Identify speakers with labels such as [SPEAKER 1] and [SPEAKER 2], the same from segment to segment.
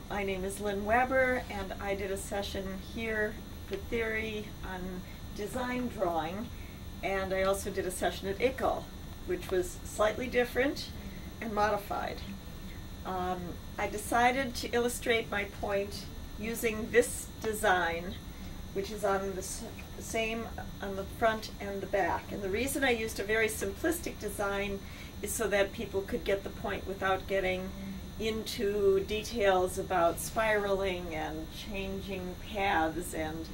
[SPEAKER 1] My name is Lynne Weber, and I did a session here for theory on design drawing, and I also did a session at Aberkaln, which was slightly different and modified. I decided to illustrate my point using this design, which is on the same on the front and the back. And the reason I used a very simplistic design is so that people could get the point without getting into details about spiraling and changing paths, and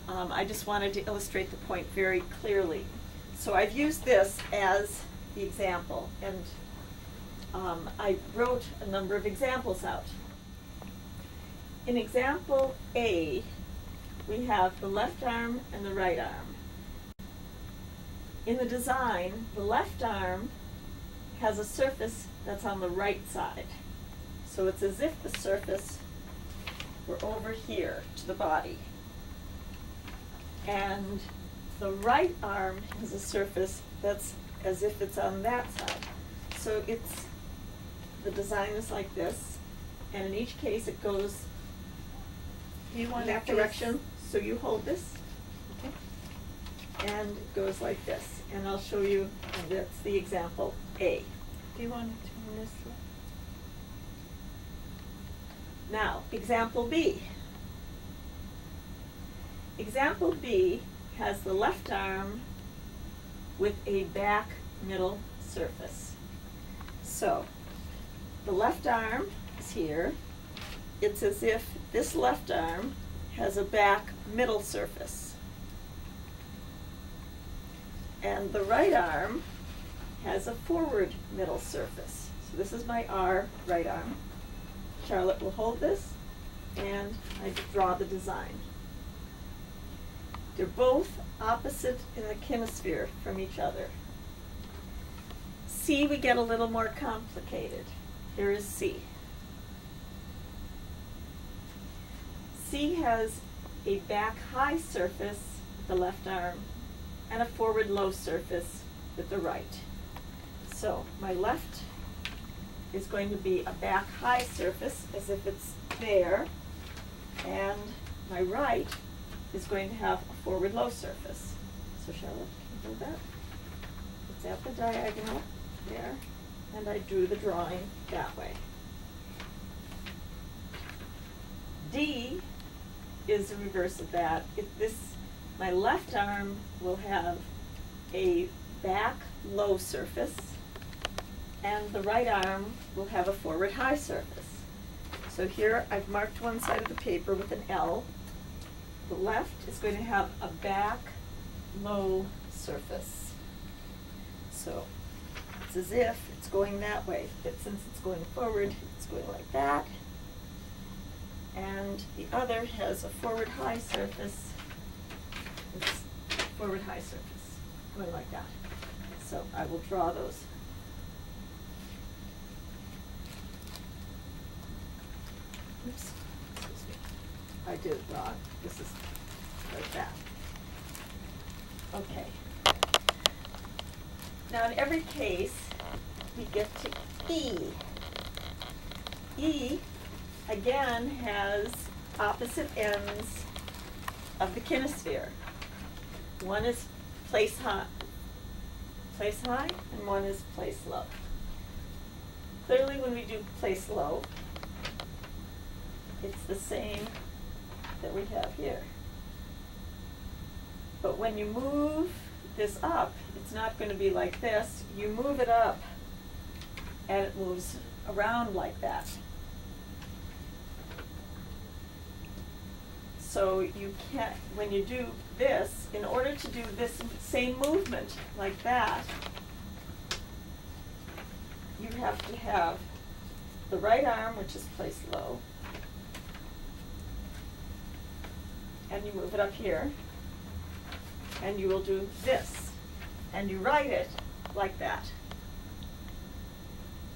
[SPEAKER 1] I just wanted to illustrate the point very clearly. So I've used this as the example, and I wrote a number of examples out. In example A, we have the left arm and the right arm. In the design, the left arm has a surface that's on the right side. So it's as if the surface were over here to the body. And the right arm has a surface that's as if it's on that side. So the design is like this, and in each case it goes in that direction. So you hold this, okay, and it goes like this. And I'll show you, and that's the example A.
[SPEAKER 2] Do you want to turn this way?
[SPEAKER 1] Now, example B. Example B has the left arm with a back middle surface. So, the left arm is here. It's as if this left arm has a back middle surface. And the right arm has a forward middle surface. So this is my R right arm. Charlotte will hold this, and I draw the design. They're both opposite in the kinesphere from each other. C, we get a little more complicated. Here is C. C has a back high surface with the left arm and a forward low surface with the right. So my left is going to be a back high surface as if it's there, and my right is going to have a forward low surface. So Charlotte, can you do that? It's at the diagonal there, and I drew the drawing that way. D is the reverse of that. My left arm will have a back low surface, and the right arm will have a forward high surface. So here I've marked one side of the paper with an L. The left is going to have a back low surface. So it's as if it's going that way, but since it's going forward, it's going like that. And the other has a forward high surface. It's forward high surface, going like that. So I will draw those. Oops, excuse me. I did it wrong. This is like that. Okay. Now in every case, we get to E. E, again, has opposite ends of the kinesphere. One is place high, and one is place low. Clearly, when we do place low, it's the same that we have here. But when you move this up, it's not going to be like this. You move it up, and it moves around like that. So you can't, when you do this, in order to do this same movement like that, you have to have the right arm, which is placed low, and you move it up here, and you will do this, and you write it like that,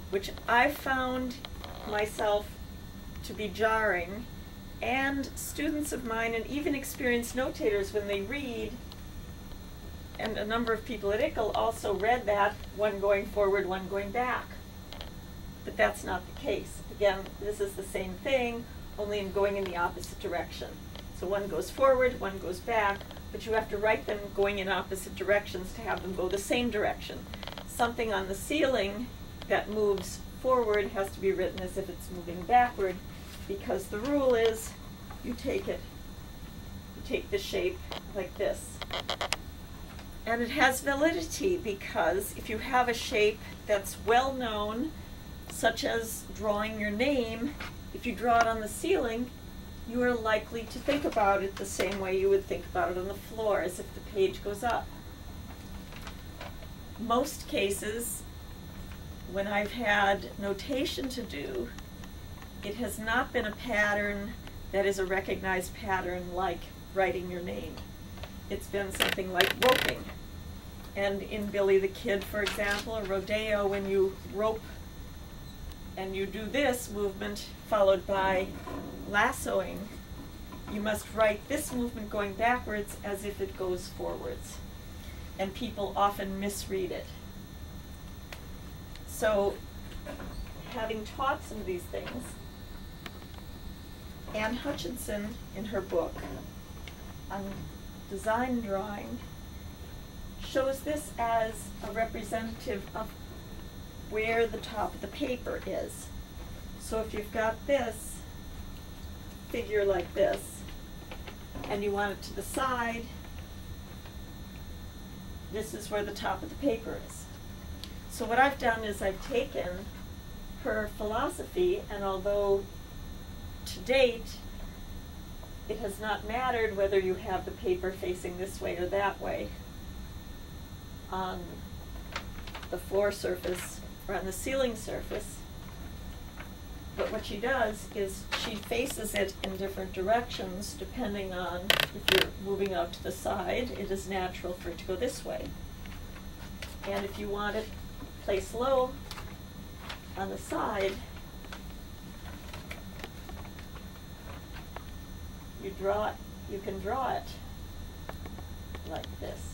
[SPEAKER 1] which I found myself to be jarring, and students of mine and even experienced notators, when they read, and a number of people at Aberkaln also read that, one going forward, one going back. But that's not the case. Again, this is the same thing. only in going in the opposite direction. So one goes forward, one goes back, but you have to write them going in opposite directions to have them go the same direction. Something on the ceiling that moves forward has to be written as if it's moving backward, because the rule is you take the shape like this. And it has validity because if you have a shape that's well known, such as drawing your name, if you draw it on the ceiling, you are likely to think about it the same way you would think about it on the floor, as if the page goes up. Most cases, when I've had notation to do, it has not been a pattern that is a recognized pattern like writing your name. It's been something like roping. And in Billy the Kid, for example, or rodeo, when you rope and you do this movement followed by lassoing, you must write this movement going backwards as if it goes forwards. And people often misread it. So, having taught some of these things, Anne Hutchinson, in her book on design drawing, shows this as a representative of where the top of the paper is. So if you've got this figure like this, and you want it to the side, this is where the top of the paper is. So what I've done is I've taken her philosophy, and although to date it has not mattered whether you have the paper facing this way or that way on the floor surface or on the ceiling surface, but what she does is she faces it in different directions depending on if you're moving out to the side, it is natural for it to go this way. And if you want it placed low on the side, you can draw it like this.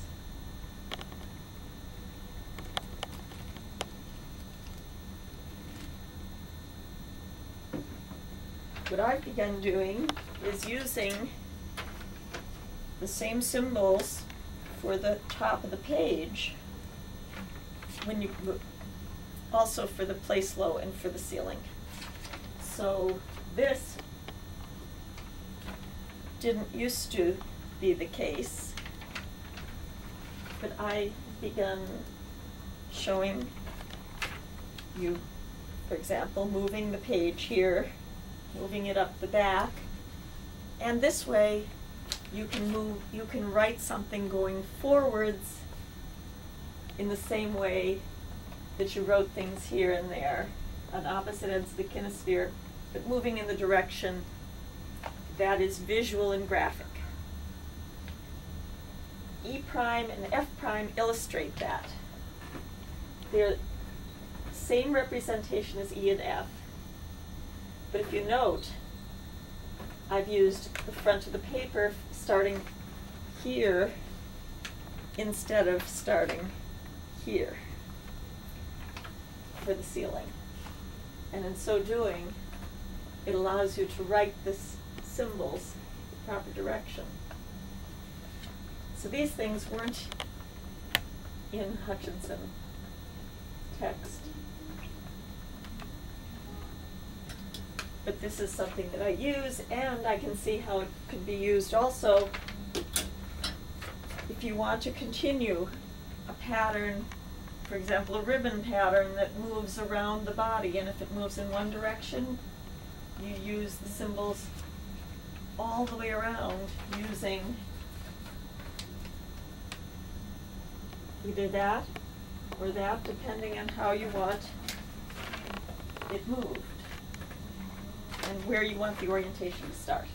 [SPEAKER 1] What I've begun doing is using the same symbols for the top of the page when you also for the place low and for the ceiling. So this didn't used to be the case, but I began showing you, for example, moving the page here, moving it up the back, and this way you can write something going forwards in the same way that you wrote things here and there on opposite ends of the kinesphere, but moving in the direction that is visual and graphic. E prime and F prime illustrate that. They're same representation as E and F, but if you note, I've used the front of the paper starting here instead of starting here for the ceiling. And in so doing, it allows you to write this symbols the proper direction. So these things weren't in Hutchinson text. But this is something that I use, and I can see how it could be used also if you want to continue a pattern, for example, a ribbon pattern that moves around the body, and if it moves in one direction, you use the symbols all the way around using either that or that, depending on how you want it moved and where you want the orientation to start.